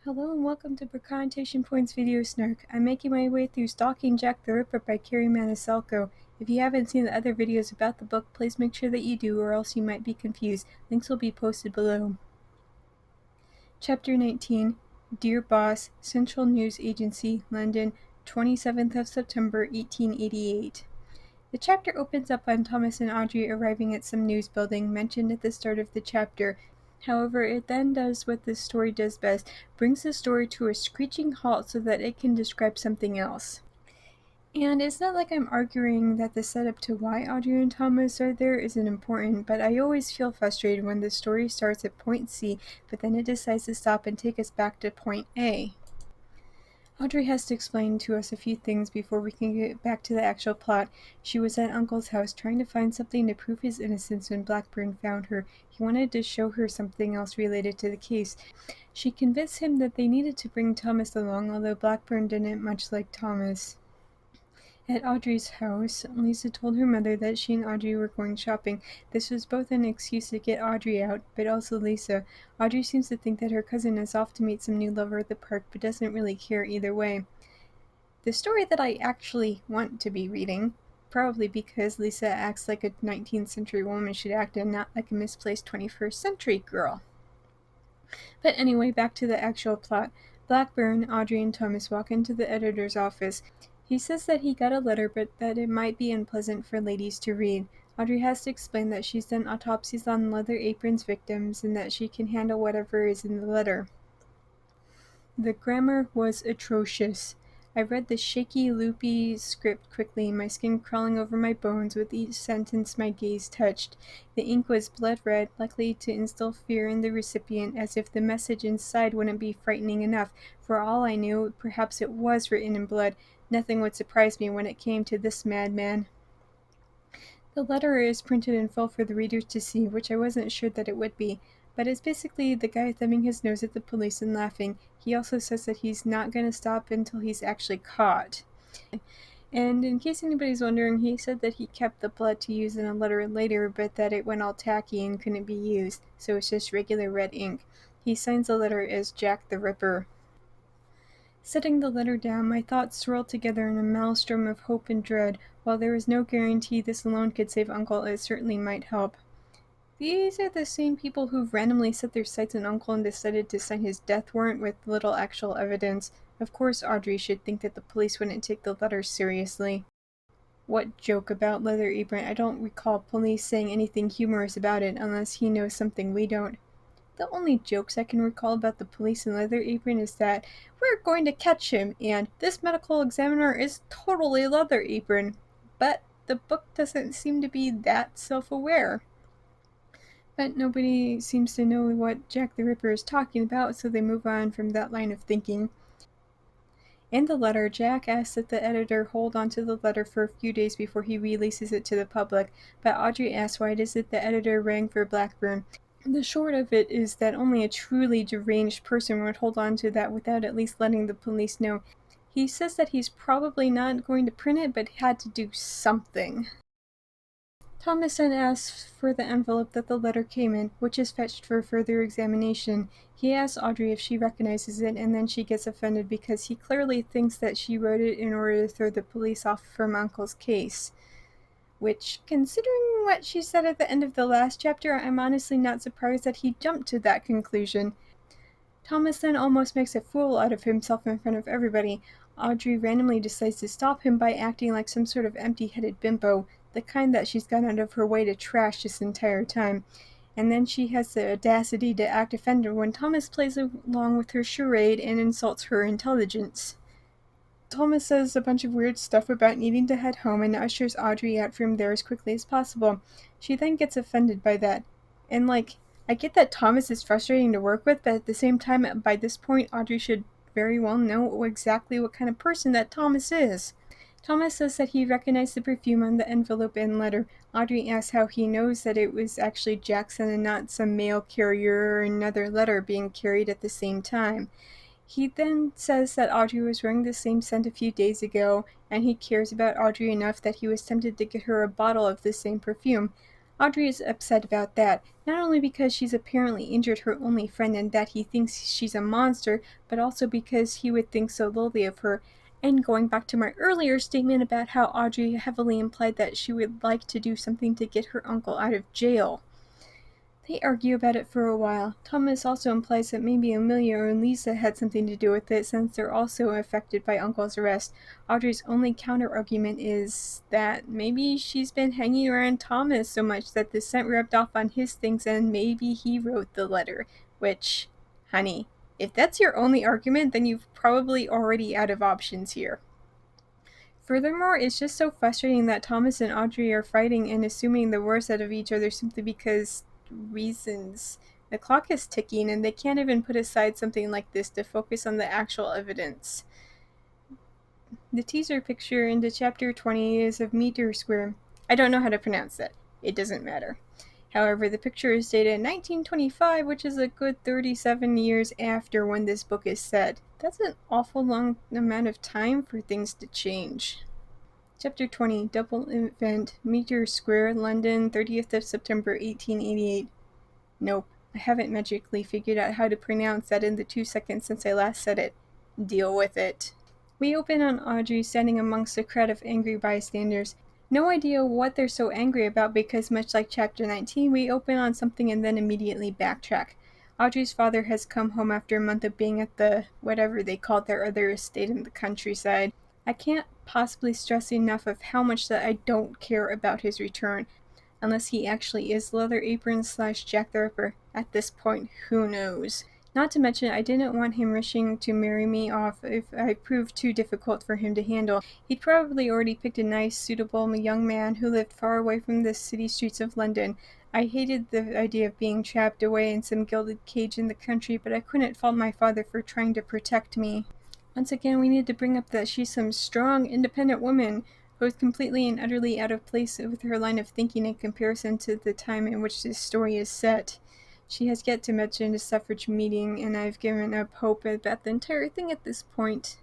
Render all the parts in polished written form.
Hello and welcome to Precontation Points Video Snark. I'm making my way through Stalking Jack the Ripper by Kerri Maniscalco. If you haven't seen the other videos about the book, please make sure that you do or else you might be confused. Links will be posted below. Chapter 19, Dear Boss, Central News Agency, London, 27th of September, 1888. The chapter opens up on Thomas and Audrey arriving at some news building mentioned at the start of the chapter. However, it then does what this story does best, brings the story to a screeching halt so that it can describe something else. And it's not like I'm arguing that the setup to why Audrey and Thomas are there isn't important, but I always feel frustrated when the story starts at point C, but then it decides to stop and take us back to point A. Audrey has to explain to us a few things before we can get back to the actual plot. She was at Uncle's house trying to find something to prove his innocence when Blackburn found her. He wanted to show her something else related to the case. She convinced him that they needed to bring Thomas along, although Blackburn didn't much like Thomas. At Audrey's house, Lisa told her mother that she and Audrey were going shopping. This was both an excuse to get Audrey out, but also Lisa. Audrey seems to think that her cousin is off to meet some new lover at the park, but doesn't really care either way. The story that I actually want to be reading, probably because Lisa acts like a 19th century woman should act and not like a misplaced 21st century girl. But anyway, back to the actual plot. Blackburn, Audrey, and Thomas walk into the editor's office. He says that he got a letter, but that it might be unpleasant for ladies to read. Audrey has to explain that she's done autopsies on Leather Apron's victims and that she can handle whatever is in the letter. The grammar was atrocious. I read the shaky, loopy script quickly, my skin crawling over my bones with each sentence my gaze touched. The ink was blood red, likely to instill fear in the recipient, as if the message inside wouldn't be frightening enough. For all I knew, perhaps it was written in blood. Nothing would surprise me when it came to this madman. The letter is printed in full for the readers to see, which I wasn't sure that it would be, but it's basically the guy thumbing his nose at the police and laughing. He also says that he's not going to stop until he's actually caught. And in case anybody's wondering, he said that he kept the blood to use in a letter later, but that it went all tacky and couldn't be used, so it's just regular red ink. He signs the letter as Jack the Ripper. Setting the letter down, my thoughts swirled together in a maelstrom of hope and dread. While there was no guarantee this alone could save Uncle, it certainly might help. These are the same people who randomly set their sights on Uncle and decided to sign his death warrant with little actual evidence. Of course Audrey should think that the police wouldn't take the letter seriously. What joke about Leather Apron? I don't recall police saying anything humorous about it unless he knows something we don't. The only jokes I can recall about the police and Leather Apron is that we're going to catch him and this medical examiner is totally Leather Apron. But the book doesn't seem to be that self-aware. But nobody seems to know what Jack the Ripper is talking about, so they move on from that line of thinking. In the letter, Jack asks that the editor hold on to the letter for a few days before he releases it to the public, but Audrey asks why it is that the editor rang for Blackburn. The short of it is that only a truly deranged person would hold on to that without at least letting the police know. He says that he's probably not going to print it, but had to do something. Thomas then asks for the envelope that the letter came in, which is fetched for further examination. He asks Audrey if she recognizes it, and then she gets offended because he clearly thinks that she wrote it in order to throw the police off from Uncle's case. Which, considering what she said at the end of the last chapter, I'm honestly not surprised that he jumped to that conclusion. Thomas then almost makes a fool out of himself in front of everybody. Audrey randomly decides to stop him by acting like some sort of empty-headed bimbo, the kind that she's gone out of her way to trash this entire time. And then she has the audacity to act offended when Thomas plays along with her charade and insults her intelligence. Thomas says a bunch of weird stuff about needing to head home and ushers Audrey out from there as quickly as possible. She then gets offended by that. And I get that Thomas is frustrating to work with, but at the same time, by this point, Audrey should very well know exactly what kind of person that Thomas is. Thomas says that he recognized the perfume on the envelope and letter. Audrey asks how he knows that it was actually Jackson and not some mail carrier or another letter being carried at the same time. He then says that Audrey was wearing the same scent a few days ago, and he cares about Audrey enough that he was tempted to get her a bottle of the same perfume. Audrey is upset about that, not only because she's apparently injured her only friend and that he thinks she's a monster, but also because he would think so lowly of her. And going back to my earlier statement about how Audrey heavily implied that she would like to do something to get her uncle out of jail. They argue about it for a while. Thomas also implies that maybe Amelia or Lisa had something to do with it since they're also affected by Uncle's arrest. Audrey's only counter-argument is that maybe she's been hanging around Thomas so much that the scent rubbed off on his things and maybe he wrote the letter. Which, honey, if that's your only argument, then you've probably already out of options here. Furthermore, it's just so frustrating that Thomas and Audrey are fighting and assuming the worst out of each other simply because reasons. The clock is ticking and they can't even put aside something like this to focus on the actual evidence. The teaser picture into chapter 20 is of Meteor Square. I don't know how to pronounce that. It doesn't matter. However, the picture is dated 1925, which is a good 37 years after when this book is set. That's an awful long amount of time for things to change. Chapter 20, Double Event, Meteor Square, London, 30th of September, 1888. Nope, I haven't magically figured out how to pronounce that in the 2 seconds since I last said it. Deal with it. We open on Audrey standing amongst a crowd of angry bystanders. No idea what they're so angry about because much like chapter 19, we open on something and then immediately backtrack. Audrey's father has come home after a month of being at the whatever they called their other estate in the countryside. I can't possibly stress enough of how much that I don't care about his return, unless he actually is Leather Apron / Jack the Ripper. At this point, who knows? Not to mention, I didn't want him wishing to marry me off if I proved too difficult for him to handle. He'd probably already picked a nice, suitable young man who lived far away from the city streets of London. I hated the idea of being trapped away in some gilded cage in the country, but I couldn't fault my father for trying to protect me. Once again, we need to bring up that she's some strong, independent woman who is completely and utterly out of place with her line of thinking in comparison to the time in which this story is set. She has yet to mention the suffrage meeting, and I've given up hope about the entire thing at this point.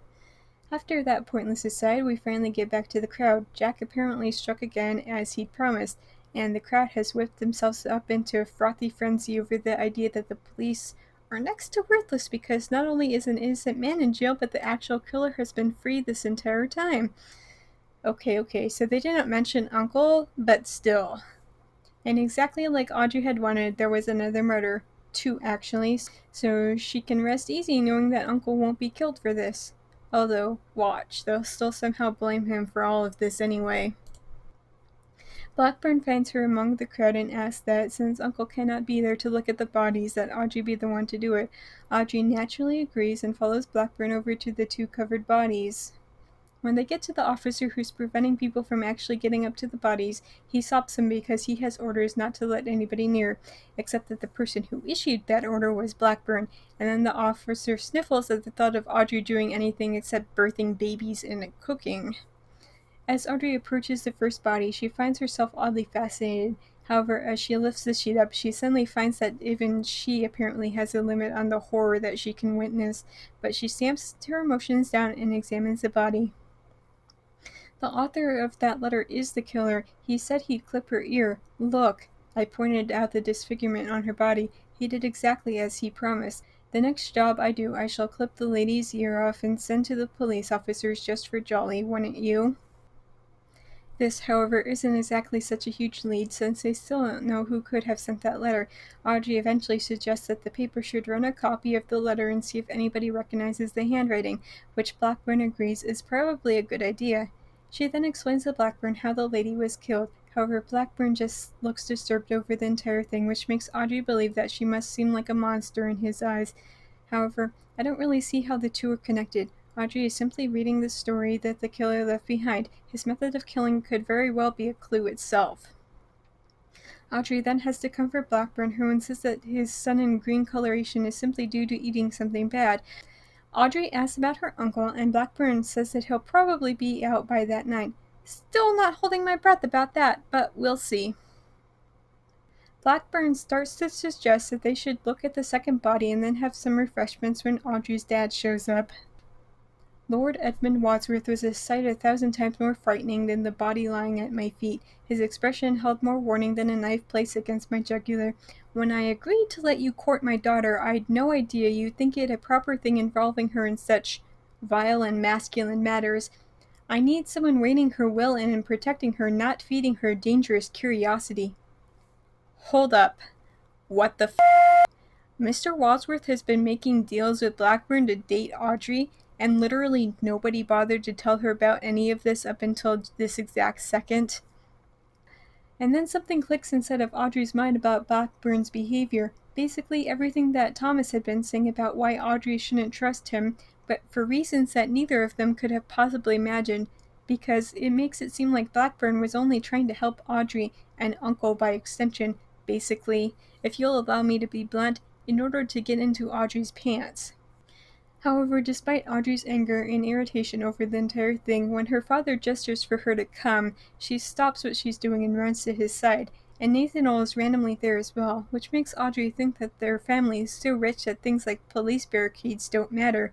After that pointless aside, we finally get back to the crowd. Jack apparently struck again, as he'd promised, and the crowd has whipped themselves up into a frothy frenzy over the idea that the police are next to worthless because not only is an innocent man in jail, but the actual killer has been freed this entire time. Okay, so they didn't mention Uncle, but still. And exactly like Audrey had wanted, there was another murder. 2, actually, so she can rest easy knowing that Uncle won't be killed for this. Although, watch, they'll still somehow blame him for all of this anyway. Blackburn finds her among the crowd and asks that, since Uncle cannot be there to look at the bodies, that Audrey be the one to do it. Audrey naturally agrees and follows Blackburn over to the 2 covered bodies. When they get to the officer who's preventing people from actually getting up to the bodies, he stops them because he has orders not to let anybody near, except that the person who issued that order was Blackburn, and then the officer sniffles at the thought of Audrey doing anything except birthing babies and cooking. As Audrey approaches the first body, she finds herself oddly fascinated. However, as she lifts the sheet up, she suddenly finds that even she apparently has a limit on the horror that she can witness, but she stamps her emotions down and examines the body. The author of that letter is the killer. He said he'd clip her ear. Look, I pointed out the disfigurement on her body. He did exactly as he promised. The next job I do, I shall clip the lady's ear off and send to the police officers just for jolly, wouldn't you? This, however, isn't exactly such a huge lead, since they still don't know who could have sent that letter. Audrey eventually suggests that the paper should run a copy of the letter and see if anybody recognizes the handwriting, which Blackburn agrees is probably a good idea. She then explains to Blackburn how the lady was killed. However, Blackburn just looks disturbed over the entire thing, which makes Audrey believe that she must seem like a monster in his eyes. However, I don't really see how the 2 are connected. Audrey is simply reading the story that the killer left behind. His method of killing could very well be a clue itself. Audrey then has to comfort Blackburn, who insists that his sun and green coloration is simply due to eating something bad. Audrey asks about her uncle, and Blackburn says that he'll probably be out by that night. Still not holding my breath about that, but we'll see. Blackburn starts to suggest that they should look at the second body and then have some refreshments when Audrey's dad shows up. Lord Edmund Wadsworth was a sight 1,000 times more frightening than the body lying at my feet. His expression held more warning than a knife placed against my jugular. When I agreed to let you court my daughter, I'd no idea you'd think it a proper thing involving her in such vile and masculine matters. I need someone reigning her will and protecting her, not feeding her dangerous curiosity. Hold up. What the Mr. Wadsworth has been making deals with Blackburn to date Audrey, and literally nobody bothered to tell her about any of this up until this exact second. And then something clicks inside of Audrey's mind about Blackburn's behavior. Basically everything that Thomas had been saying about why Audrey shouldn't trust him, but for reasons that neither of them could have possibly imagined, because it makes it seem like Blackburn was only trying to help Audrey, and Uncle by extension, basically, if you'll allow me to be blunt, in order to get into Audrey's pants. However, despite Audrey's anger and irritation over the entire thing, when her father gestures for her to come, she stops what she's doing and runs to his side, and Nathaniel is randomly there as well, which makes Audrey think that their family is so rich that things like police barricades don't matter.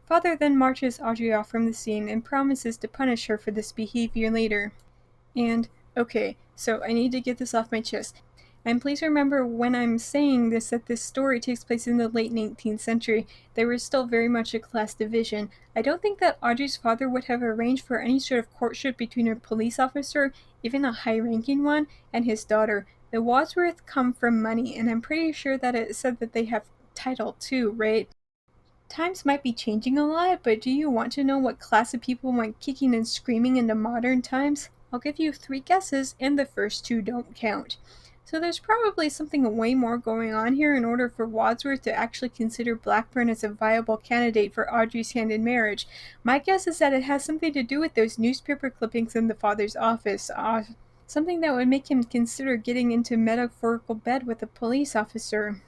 Father then marches Audrey off from the scene and promises to punish her for this behavior later. And, okay, so I need to get this off my chest. And please remember when I'm saying this that this story takes place in the late 19th century. There was still very much a class division. I don't think that Audrey's father would have arranged for any sort of courtship between a police officer, even a high-ranking one, and his daughter. The Wadsworth come from money, and I'm pretty sure that it said that they have title too, right? Times might be changing a lot, but do you want to know what class of people went kicking and screaming into modern times? I'll give you 3 guesses, and the first 2 don't count. So there's probably something way more going on here in order for Wadsworth to actually consider Blackburn as a viable candidate for Audrey's hand in marriage. My guess is that it has something to do with those newspaper clippings in the father's office. Something that would make him consider getting into metaphorical bed with a police officer.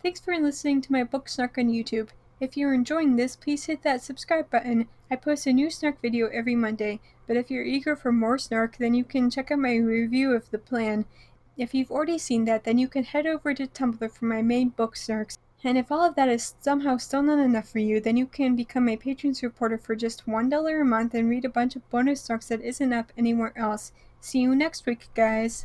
Thanks for listening to my book Snark on YouTube. If you're enjoying this, please hit that subscribe button. I post a new Snark video every Monday, but if you're eager for more Snark, then you can check out my review of The Plan. If you've already seen that, then you can head over to Tumblr for my main book Snarks. And if all of that is somehow still not enough for you, then you can become a patron supporter for just $1 a month and read a bunch of bonus Snarks that isn't up anywhere else. See you next week, guys!